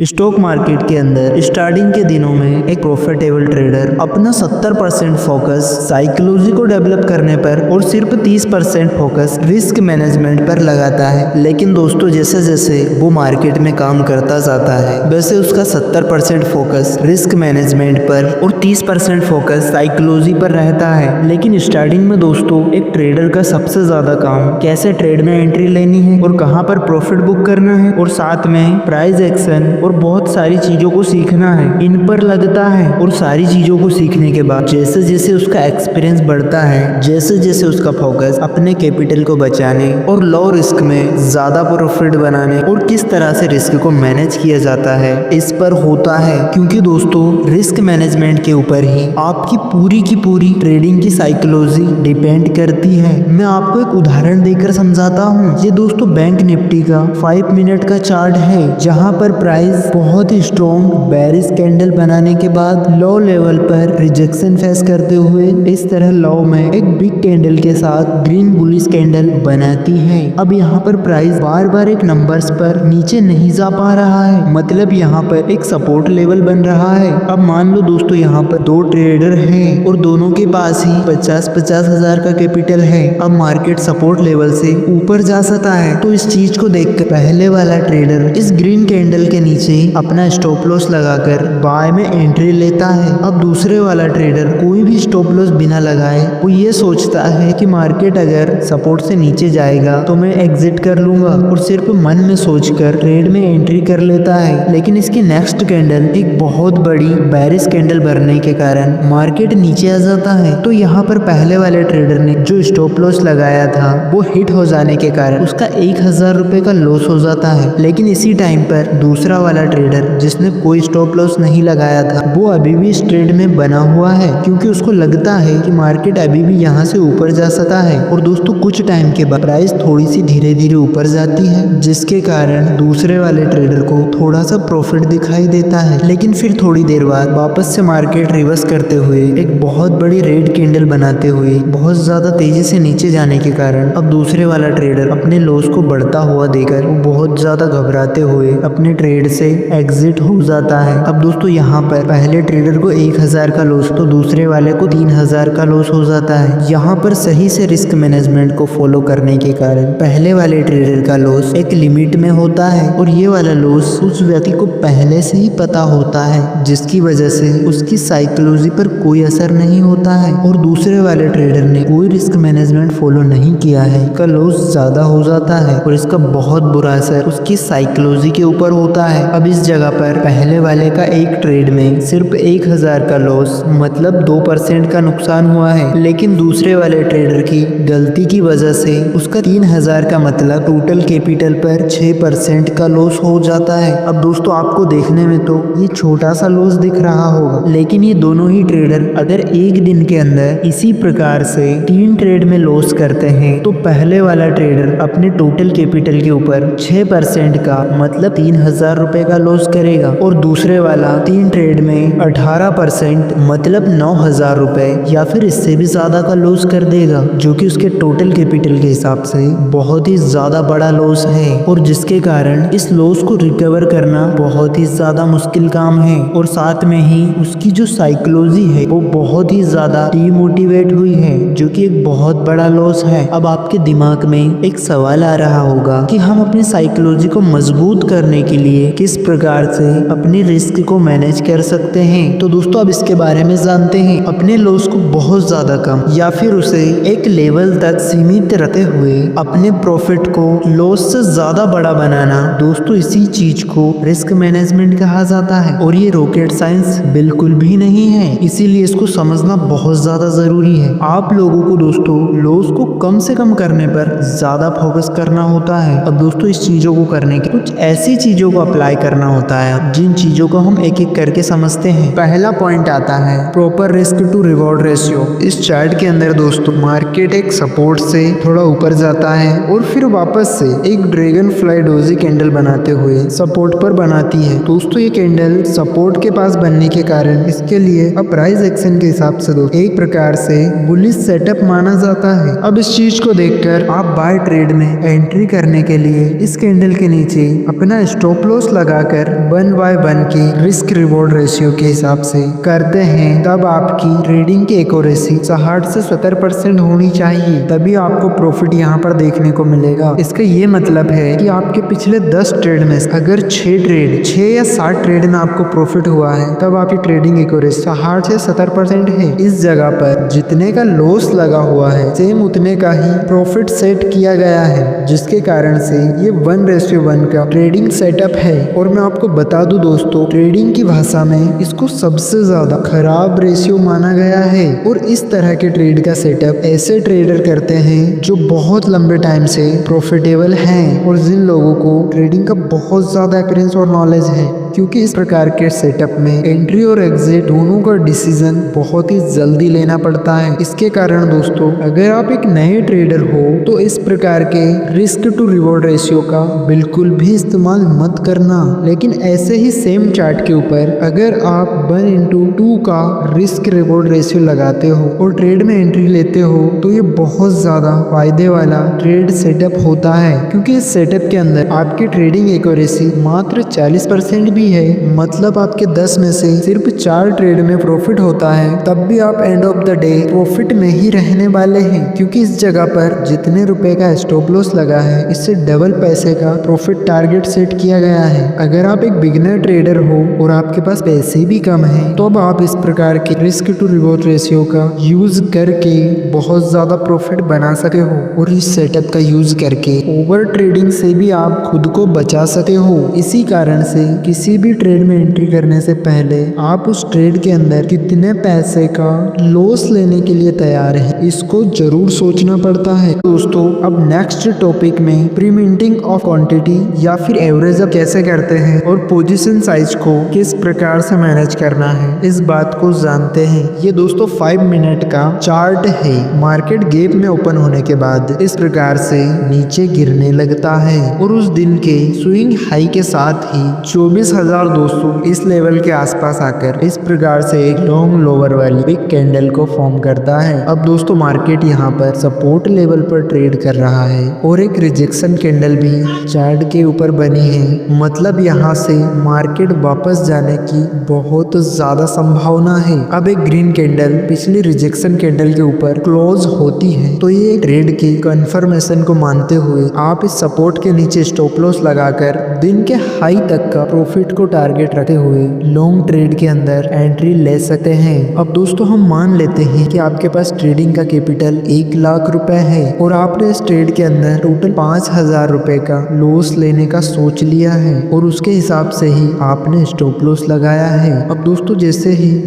Stock market के अंदर starting के दिनों में एक प्रॉफिटेबल ट्रेडर अपना 70% फोकस साइकोलॉजी को डेवलप करने पर और सिर्फ 30% फोकस रिस्क मैनेजमेंट पर लगाता है। लेकिन दोस्तों जैसे जैसे वो मार्केट में काम करता जाता है वैसे उसका 70% फोकस रिस्क मैनेजमेंट पर और 30% फोकस साइकोलॉजी पर रहता है। लेकिन स्टार्टिंग में दोस्तों एक ट्रेडर का सबसे ज्यादा काम कैसे ट्रेड में एंट्री लेनी है और कहाँ पर प्रॉफिट बुक करना है और साथ में प्राइस एक्शन और बहुत सारी चीजों को सीखना है, इन पर लगता है। और सारी चीजों को सीखने के बाद जैसे जैसे उसका एक्सपीरियंस बढ़ता है, जैसे जैसे उसका फोकस अपने कैपिटल को बचाने और लो रिस्क में ज्यादा प्रॉफिट बनाने और किस तरह से रिस्क को मैनेज किया जाता है इस पर होता है। क्योंकि दोस्तों रिस्क मैनेजमेंट के ऊपर ही आपकी पूरी की पूरी ट्रेडिंग की साइकोलॉजी डिपेंड करती है। मैं आपको एक उदाहरण देकर समझाता हूँ। ये दोस्तों बैंक निफ्टी का 5 मिनट का चार्ट है जहाँ पर प्राइस बहुत ही स्ट्रॉन्ग बेरिश कैंडल बनाने के बाद लो लेवल पर रिजेक्शन फेस करते हुए इस तरह लो में एक बिग कैंडल के साथ ग्रीन बुलिश कैंडल बनाती है। अब यहाँ पर प्राइस बार बार एक नंबर्स पर नीचे नहीं जा पा रहा है, मतलब यहाँ पर एक सपोर्ट लेवल बन रहा है। अब मान लो दोस्तों यहाँ पर दो ट्रेडर हैं और दोनों के पास ही 50-50 हजार का कैपिटल है। अब मार्केट सपोर्ट लेवल से ऊपर जा सकता है, तो इस चीज को देखकर पहले वाला ट्रेडर इस ग्रीन कैंडल के नीचे अपना स्टॉप लॉस लगाकर बाय में एंट्री लेता है। अब दूसरे वाला ट्रेडर कोई भी स्टॉप लॉस बिना लगाए वो ये सोचता है कि मार्केट अगर सपोर्ट से नीचे जाएगा तो मैं एग्जिट कर लूंगा और सिर्फ मन में सोचकर ट्रेड में एंट्री कर लेता है। लेकिन इसकी नेक्स्ट कैंडल एक बहुत बड़ी बेरिश कैंडल बनने के कारण मार्केट नीचे आ जाता है। तो यहाँ पर पहले वाले ट्रेडर ने जो स्टॉप लॉस लगाया था वो हिट हो जाने के कारण उसका 1000 रुपए का लॉस हो जाता है। लेकिन इसी टाइम पर दूसरा वाला ट्रेडर जिसने कोई स्टॉप लॉस नहीं लगाया था वो अभी भी इस ट्रेड में बना हुआ है, क्योंकि उसको लगता है कि मार्केट अभी भी यहाँ से ऊपर जा सकता है। और दोस्तों कुछ टाइम के बाद प्राइस थोड़ी सी धीरे धीरे ऊपर जाती है, जिसके कारण दूसरे वाले ट्रेडर को थोड़ा सा प्रॉफिट दिखाई देता है। लेकिन फिर थोड़ी देर बाद वापस से मार्केट रिवर्स करते हुए एक बहुत बड़ी रेड कैंडल बनाते हुए बहुत ज्यादा तेजी से नीचे जाने के कारण अब दूसरे वाला ट्रेडर अपने लॉस को बढ़ता हुआ देखकर बहुत ज्यादा घबराते हुए अपने ट्रेड से एग्जिट हो जाता है। अब दोस्तों यहाँ पर पहले ट्रेडर को 1000 का लॉस तो दूसरे वाले को 3000 का लॉस हो जाता है। यहाँ पर सही से रिस्क मैनेजमेंट को फॉलो करने के कारण पहले वाले ट्रेडर का लॉस एक लिमिट में होता है और ये वाला लॉस उस व्यक्ति को पहले से ही पता होता है, जिसकी वजह से उसकी साइकोलॉजी पर कोई असर नहीं होता है। और दूसरे वाले ट्रेडर ने कोई रिस्क मैनेजमेंट फॉलो नहीं किया है, इसका लॉस ज्यादा हो जाता है और इसका बहुत बुरा असर उसकी साइकोलॉजी के ऊपर होता है। अब इस जगह पर पहले वाले का एक ट्रेड में सिर्फ 1000 का लॉस मतलब 2% का नुकसान हुआ है, लेकिन दूसरे वाले ट्रेडर की गलती की वजह से उसका 3000 का मतलब टोटल कैपिटल पर 6% का लॉस हो जाता है। अब दोस्तों आपको देखने में तो ये छोटा सा लॉस दिख रहा होगा, लेकिन ये दोनों ही ट्रेडर अगर एक दिन के अंदर इसी प्रकार से 3 ट्रेड में लॉस करते हैं तो पहले वाला ट्रेडर अपने टोटल कैपिटल के ऊपर 6% का मतलब 3000 रुपए का लॉस करेगा और दूसरे वाला 3 ट्रेड में 18% मतलब 9000 रुपए या फिर इससे भी ज्यादा का लॉस कर देगा, जो कि उसके टोटल कैपिटल के हिसाब से बहुत ही ज्यादा बड़ा लॉस है और जिसके कारण इस लॉस को रिकवर करना बहुत ही ज्यादा मुश्किल काम है। और साथ में ही उसकी जो साइकोलॉजी है वो बहुत ही ज्यादा डिमोटिवेट हुई है, जो कि एक बहुत बड़ा लॉस है। अब आपके दिमाग में एक सवाल आ रहा होगा कि हम अपनी साइकोलॉजी को मजबूत करने के लिए किस प्रकार से अपनी रिस्क को मैनेज कर सकते हैं। तो दोस्तों अब इसके बारे में जानते हैं। अपने लॉस को बहुत ज्यादा कम या फिर उसे एक लेवल तक सीमित रखते हुए अपने प्रॉफिट को लॉस से ज्यादा बड़ा बनाना, दोस्तों इसी चीज को रिस्क मैनेजमेंट कहा जाता है। और ये रॉकेट साइंस बिल्कुल भी नहीं है, इसीलिए इसको समझना बहुत ज्यादा जरूरी है। आप लोगों को दोस्तों लॉस को कम से कम करने पर ज्यादा फोकस करना होता है। अब दोस्तों इस चीजों को करने के कुछ ऐसी चीजों को अप्लाई करना होता है जिन चीजों को हम एक एक करके समझते हैं। पहला पॉइंट आता है proper risk to reward ratio. इस चार्ट के अंदर दोस्तों मार्केट एक सपोर्ट से थोड़ा ऊपर जाता है और फिर वापस से एक ड्रैगन फ्लाई डोजी कैंडल बनाते हुए सपोर्ट पर बनाती है। दोस्तों ये कैंडल सपोर्ट के पास बनने के कारण इसके लिए अब प्राइस एक्शन के हिसाब से दोस्तों एक प्रकार से बुलिश सेटअप माना जाता है। अब इस चीज को देखकर आप बाय ट्रेड में एंट्री करने के लिए इस कैंडल के नीचे अपना स्टॉप लॉस लगा लगाकर 1/1 की रिस्क रिवॉर्ड रेशियो के हिसाब से करते हैं, तब आपकी ट्रेडिंग की एक्यूरेसी 60 से 70% होनी चाहिए, तभी आपको प्रॉफिट यहाँ पर देखने को मिलेगा। इसका ये मतलब है कि आपके पिछले 10 ट्रेड में अगर 6 या 7 ट्रेड में आपको प्रॉफिट हुआ है, तब आपकी ट्रेडिंग एक्यूरेसी 60 से 70% है। इस जगह पर जितने का लॉस लगा हुआ है, सेम उतने का ही प्रॉफिट सेट किया गया है, जिसके कारण से ये 1:1 का ट्रेडिंग सेटअप है। और मैं आपको बता दूं दोस्तों, ट्रेडिंग की भाषा में इसको सबसे ज्यादा खराब रेशियो माना गया है। और इस तरह के ट्रेड का सेटअप ऐसे ट्रेडर करते हैं जो बहुत लंबे टाइम से प्रॉफिटेबल हैं और जिन लोगों को ट्रेडिंग का बहुत ज्यादा एक्सपीरियंस और नॉलेज है, क्योंकि इस प्रकार के सेटअप में एंट्री और एग्जिट दोनों का डिसीजन बहुत ही जल्दी लेना पड़ता है। इसके कारण दोस्तों, अगर आप एक नए ट्रेडर हो तो इस प्रकार के रिस्क टू रिवॉर्ड रेशियो का बिल्कुल भी इस्तेमाल मत करना। लेकिन ऐसे ही सेम चार्ट के ऊपर अगर आप 1:2 का रिस्क रिवॉर्ड रेशियो लगाते हो और ट्रेड में एंट्री लेते हो, तो ये बहुत ज्यादा फायदे वाला ट्रेड सेटअप होता है, क्योंकि इस सेटअप के अंदर आपकी ट्रेडिंग एक्यूरेसी मात्र 40% भी है। मतलब आपके 10 में से सिर्फ 4 ट्रेड में प्रॉफिट होता है, तब भी आप end of the day profit में ही रहने वाले हैं, क्योंकि इस जगह पर जितने रुपए का स्टॉप लॉस लगा है, इससे डबल पैसे का प्रॉफिट टारगेट सेट किया गया है। अगर आप एक बिगिनर ट्रेडर हो और आपके पास पैसे भी कम है, तो अब आप इस प्रकार के रिस्क टू रिवॉर्ड रेशियो का यूज करके बहुत ज्यादा प्रॉफिट बना सके हो, और इस सेटअप का यूज करके ओवर ट्रेडिंग से भी आप खुद को बचा सके हो। इसी कारण से किसी भी ट्रेड में एंट्री करने से पहले आप उस ट्रेड के अंदर कितने पैसे का लॉस लेने के लिए तैयार हैं, इसको जरूर सोचना पड़ता है। दोस्तों, अब नेक्स्ट टॉपिक में प्रीमिंटिंग ऑफ क्वांटिटी या फिर एवरेज अप कैसे करते हैं और पोजीशन साइज को किस प्रकार से मैनेज करना है, इस बात को जानते हैं। ये दोस्तों 5 मिनट का चार्ट है। मार्केट गैप में ओपन होने के बाद इस प्रकार से नीचे गिरने लगता है और उस दिन के स्विंग हाई के साथ ही 24,200 इस लेवल के आसपास आकर इस प्रकार से एक लॉन्ग लोअर वाली बिग कैंडल को फॉर्म करता है। अब दोस्तों, मार्केट यहाँ पर सपोर्ट लेवल पर ट्रेड कर रहा है और एक रिजेक्शन कैंडल भी चार्ट के ऊपर बनी है। मतलब यहाँ से मार्केट वापस जाने की बहुत ज्यादा संभावना है। अब एक ग्रीन कैंडल पिछली रिजेक्शन कैंडल के ऊपर क्लोज होती है, तो ये ट्रेड की कंफर्मेशन को मानते हुए आप इस सपोर्ट के नीचे स्टॉप लॉस लगाकर दिन के हाई तक का प्रॉफिट को टारगेट रखते हुए लॉन्ग ट्रेड के अंदर एंट्री ले सकते हैं। अब दोस्तों, हम मान लेते हैं कि आपके पास ट्रेडिंग का कैपिटल 1 लाख रुपए है और आपने इस ट्रेड के अंदर टोटल 5,000 रुपए का लॉस लेने का सोच लिया है और उसके हिसाब से ही आपने स्टॉप लॉस लगाया है। अब दोस्तों,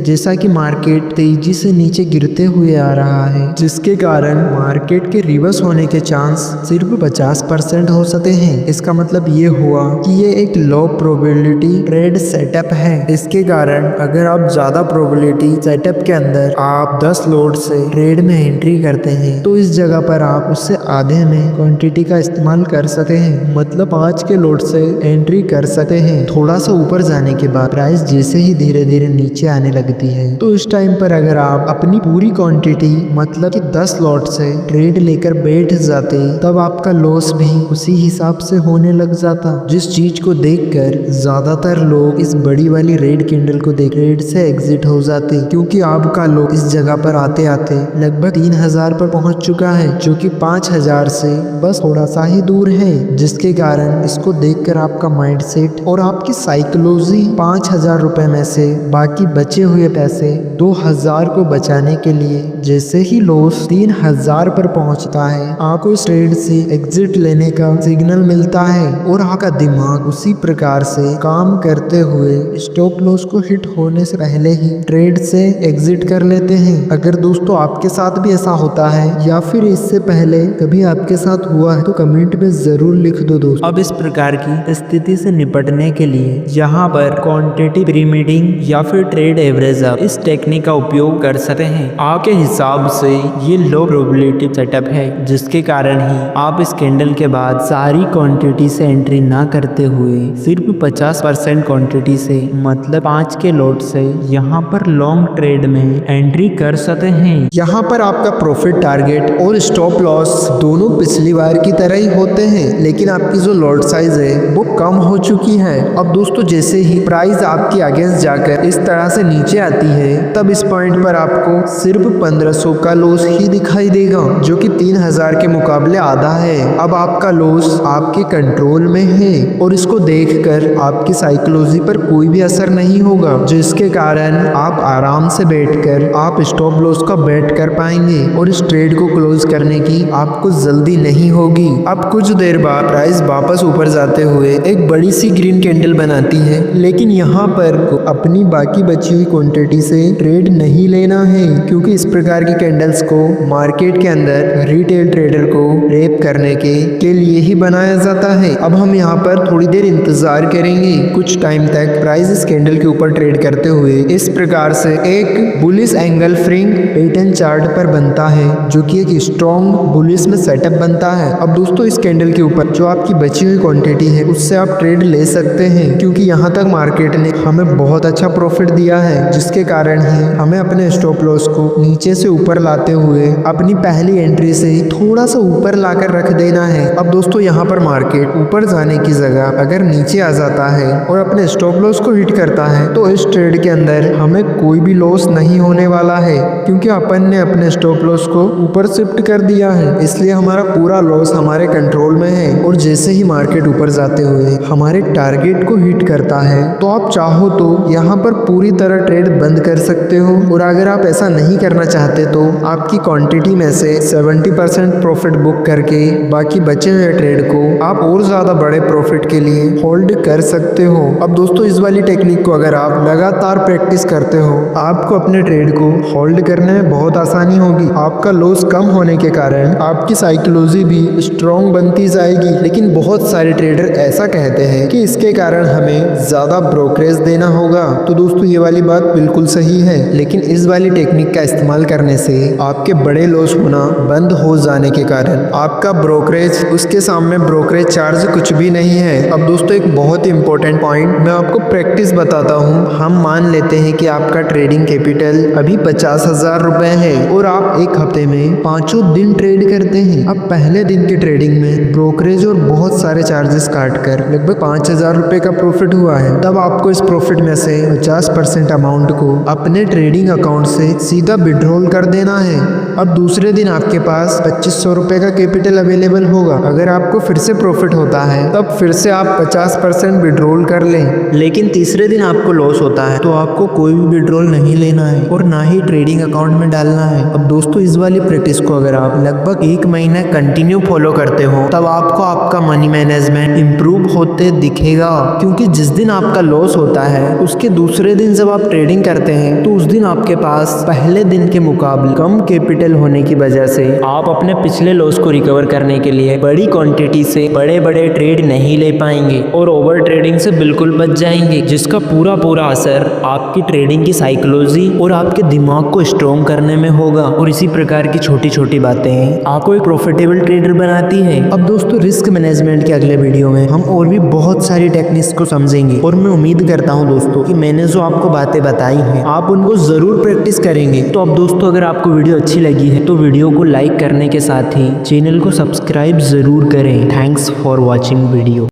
जैसा कि मार्केट तेजी से नीचे गिरते हुए आ रहा है, जिसके कारण मार्केट के रिवर्स होने के चांस सिर्फ 50% हो सकते हैं। इसका मतलब ये हुआ कि ये एक लो प्रोबेबिलिटी ट्रेड सेटअप है। इसके कारण अगर आप ज्यादा प्रोबेबिलिटी सेटअप के अंदर आप 10 लॉट से ट्रेड में एंट्री करते हैं, तो इस जगह पर आप उससे आधे में क्वांटिटी का इस्तेमाल कर सकते हैं। मतलब 5 के लॉट से एंट्री कर सकते हैं। थोड़ा सा ऊपर जाने के बाद प्राइस जैसे ही धीरे धीरे नीचे आने लगती है, तो इस टाइम पर अगर आप अपनी पूरी क्वांटिटी मतलब कि 10 लॉट से ट्रेड लेकर बैठ जाते, तब आपका लॉस भी उसी हिसाब से होने लग जाता। जिस चीज को देखकर ज्यादातर लोग इस बड़ी वाली रेड कैंडल को देख ट्रेड से एग्जिट हो जाते, क्योंकि आपका लोग इस जगह पर आते आते लगभग 3,000 पर पहुंच चुका है, जो कि 5,000 से बस थोड़ा सा ही दूर है। जिसके कारण इसको देखकर आपका माइंडसेट और आपकी साइकोलॉजी 5,000 रुपए में से बाकी बचे हुए पैसे 2,000 को बचाने के लिए जैसे ही लॉस 3,000 पर पहुंचता है, आपको इस ट्रेड से एग्जिट लेने का सिग्नल मिलता है और आपका दिमाग उसी प्रकार से काम करते हुए स्टॉप लॉस को हिट होने से पहले ही ट्रेड से एग्जिट कर लेते हैं। अगर दोस्तों आपके साथ भी ऐसा होता है या फिर इससे पहले कभी आपके साथ हुआ है, तो कमेंट में जरूर लिख दो दोस्तों। अब इस प्रकार की स्थिति से निपटने के लिए यहाँ पर क्वांटिटी प्रीमिटिंग या फिर ट्रेड एवरेज अप इस टेक्निक का उपयोग कर सकते हैं। आपके हिसाब से ये लो प्रोबेबिलिटी सेटअप है, जिसके कारण ही आप इस कैंडल के बाद सारी क्वांटिटी से एंट्री ना करते हुए सिर्फ 50% 10% क्वांटिटी से, मतलब 5 के लॉट से यहाँ पर लॉन्ग ट्रेड में एंट्री कर सकते हैं। यहाँ पर आपका प्रॉफिट टारगेट और स्टॉप लॉस दोनों पिछली बार की तरह ही होते हैं, लेकिन आपकी जो लॉट साइज है वो कम हो चुकी है। अब दोस्तों जैसे ही प्राइस आपकी अगेंस्ट जाकर इस तरह से नीचे आती है, तब इस पॉइंट पर आपको सिर्फ 1500 का लॉस ही दिखाई देगा, जो कि 3000 के मुकाबले आधा है। अब आपका लॉस आपके कंट्रोल में है और इसको देखकर आपकी साइकोलॉजी पर कोई भी असर नहीं होगा, जिसके कारण आप आराम से बैठकर आप स्टॉप लॉस का बेट कर पाएंगे और इस ट्रेड को क्लोज करने की आपको जल्दी नहीं होगी। अब कुछ देर बाद प्राइस वापस ऊपर जाते हुए एक बड़ी सी ग्रीन कैंडल बनाती है, लेकिन यहाँ पर अपनी बाकी बची हुई क्वांटिटी से ट्रेड नहीं लेना है, क्योंकि इस प्रकार की कैंडल्स को मार्केट के अंदर रिटेल ट्रेडर को रेप करने के लिए ही बनाया जाता है। अब हम यहाँ पर थोड़ी देर इंतजार करेंगे, कुछ टाइम तक प्राइस इस कैंडल के ऊपर ट्रेड करते हुए इस प्रकार से एक बुलिश एंगल फ्रिंग पैटर्न चार्ट पर बनता है, जो कि एक स्ट्रॉन्ग बुलिश में सेटअप बनता है। अब दोस्तों इस कैंडल के ऊपर जो आपकी बची हुई क्वांटिटी है उससे आप ट्रेड ले सकते हैं, क्योंकि यहाँ तक मार्केट ने हमें बहुत अच्छा प्रॉफिट दिया है, जिसके कारण ही हमें अपने स्टॉप लॉस को नीचे से ऊपर लाते हुए अपनी पहली एंट्री से थोड़ा सा ऊपर लाकर रख देना है। अब दोस्तों यहाँ पर मार्केट ऊपर जाने की जगह अगर नीचे आ जाता है और अपने स्टॉप लॉस को हिट करता है, तो इस ट्रेड के अंदर हमें कोई भी लॉस नहीं होने वाला है, क्योंकि अपन ने अपने स्टॉप लॉस को ऊपर शिफ्ट कर दिया है, इसलिए हमारा पूरा लॉस हमारे कंट्रोल में है। और जैसे ही मार्केट ऊपर जाते हुए हमारे टारगेट को हिट करता है, तो आप चाहो तो यहाँ पर पूरी तरह ट्रेड बंद कर सकते हो, और अगर आप ऐसा नहीं करना चाहते तो आपकी क्वांटिटी में से 70% प्रॉफिट बुक करके बाकी बचे हुए ट्रेड को आप और ज्यादा बड़े प्रॉफिट के लिए होल्ड कर सकते हो। अब दोस्तों इस वाली टेक्निक को अगर आप लगातार प्रैक्टिस करते हो, आपको अपने ट्रेड को होल्ड करने में बहुत आसानी होगी। आपका लॉस कम होने के कारण आपकी साइकोलॉजी भी स्ट्रॉन्ग बनती जाएगी। लेकिन बहुत सारे ट्रेडर ऐसा कहते हैं कि इसके कारण हमें ज्यादा ब्रोकरेज देना होगा, तो दोस्तों ये वाली बात बिल्कुल सही है, लेकिन इस वाली टेक्निक का इस्तेमाल करने से आपके बड़े लॉस होना बंद हो जाने के कारण आपका ब्रोकरेज, उसके सामने ब्रोकरेज चार्ज कुछ भी नहीं है। अब दोस्तों एक बहुत ही इंपॉर्टेंट पॉइंट मैं आपको प्रैक्टिस बताता हूँ। हम मान लेते हैं कि आपका ट्रेडिंग कैपिटल अभी 50,000 रुपए है और आप एक हफ्ते में 5 दिन ट्रेड करते हैं। अब पहले दिन के ट्रेडिंग में ब्रोकरेज और बहुत सारे चार्जेस काट कर लगभग 5,000 रुपए का प्रॉफिट हुआ है। तब आपको इस प्रॉफिट में से 50% अमाउंट को अपने ट्रेडिंग अकाउंट से सीधा विड्रॉल कर देना है। अब दूसरे दिन आपके पास 2500 रुपए का कैपिटल अवेलेबल होगा। अगर आपको फिर से प्रॉफिट होता है तब फिर से आप 50% विड्रॉल कर लें, लेकिन तीसरे दिन आपको लॉस होता है तो आपको कोई भी विड्रॉल नहीं लेना है और ना ही ट्रेडिंग अकाउंट में डालना है। अब दोस्तों इस वाली प्रैक्टिस को अगर आप लगभग 1 महीना कंटिन्यू फॉलो करते हो, तब आपको आपका मनी मैनेजमेंट इम्प्रूव होते दिखेगा, क्योंकि जिस दिन आपका लॉस होता है उसके दूसरे दिन जब आप ट्रेडिंग करते हैं तो उस दिन आपके पास पहले दिन के मुकाबले कम कैपिटल होने की वजह से आप अपने पिछले लॉस को रिकवर करने के लिए बड़ी क्वांटिटी से बड़े बड़े ट्रेड नहीं ले पाएंगे और ओवर ट्रेडिंग से बिल्कुल बच जाएंगे, जिसका पूरा असर आपकी ट्रेडिंग की साइकोलॉजी और आपके दिमाग को स्ट्रॉन्ग करने में होगा। और इसी प्रकार की छोटी छोटी बातें आपको एक प्रॉफिटेबल ट्रेडर बनाती है। अब दोस्तों रिस्क मैनेजमेंट के अगले वीडियो में हम और भी बहुत सारी टेक्निक्स को समझेंगे, और मैं उम्मीद करता हूं दोस्तों कि मैंने जो आपको बातें बताई हैं आप उनको जरूर प्रैक्टिस करेंगे। तो अब दोस्तों अगर आपको वीडियो अच्छी लगी है तो वीडियो को लाइक करने के साथ ही चैनल को सब्सक्राइब जरूर करें। Thanks for watching video.